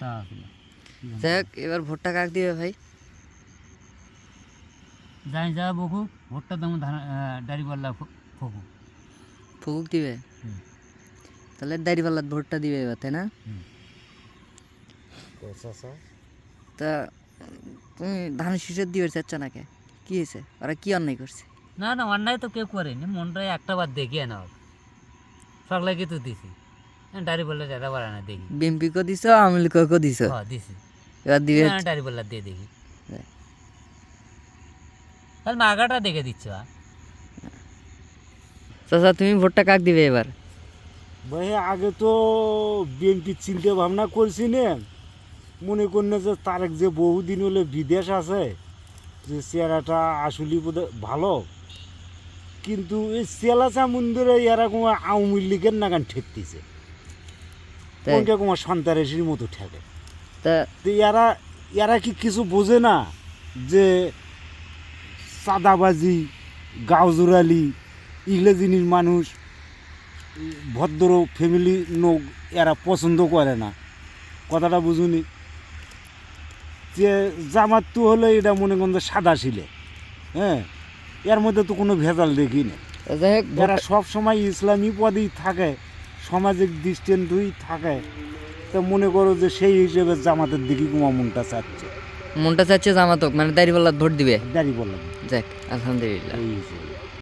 কথা আছিল। যাক এবার ভোটটা কাক দিবে ভাই? যাই যা বকু ভোটটা তেমন দাঁড়িপাল্লা ফকু। ফুকুক দিবে? হুম। তাহলে দাড়িপাল্লাত ভোটটা দিবে এবার, তাই না? তা তুমি ধান শীষের দিবে চাচ্ছ না কে? কি হয়েছে? ওরা কি অন্যায় করছে? না না অন্যায় তো কেউ করেনি, মনটাই একটা বার দেখিয়ে না সকলকে তো দিছি, দাঁড়িপাল্লা এটা বাড়া না দেখি। বিএমপিকে দিছ, আওয়ামী লীগকে দিছ, হ্যাঁ দিছি, এবার দিবে। দাঁড়িপাল্লা দিয়ে দেখি, তাহলে মাগাটা দেখে দিচ্ছ। চাচা তুমি ভোটটা কাক দিবে এবার? ভাই আগে তো বিএনপি চিন্তা ভাবনা করছি না, মনে করি না যে তারেক যে বহুদিন হলে বিদেশ আছে, যে চেহারাটা আসলে বোধহয় ভালো, কিন্তু এই চেলাচা মন্দিরে এরা কোনো আওয়ামী লীগের নাগান ঠেকতেছে, কোনটা কোনো সন্ত্রাসীর মতো ঠেকে। তা তো এরা কি কিছু বোঝে না যে চাঁদাবাজি, গাউজুরালি এগুলো জিনিস মানুষ ভদ্র ফ্যামিলি লোক এরা পছন্দ করে না, কথাটা বুঝুনি। যে জামাত তো হলে এটা মনে করেন সাদা ছিলে, হ্যাঁ, এর মধ্যে তো কোনো ভেজাল দেখি না। যাই হোক, এরা সবসময় ইসলামী পদেই থাকে, সামাজিক দৃষ্টান্তই থাকে, তো মনে করো যে সেই হিসেবে জামাতের দিকে কুমা মনটা চাচ্ছে, মনটা চাচ্ছে জামাতক, মানে দাড়িপাল্লাত ভোট দিবে। দাঁড়িয়ে বললাম যাক আলহামদুলিল্লাহ। এই হিসেবে।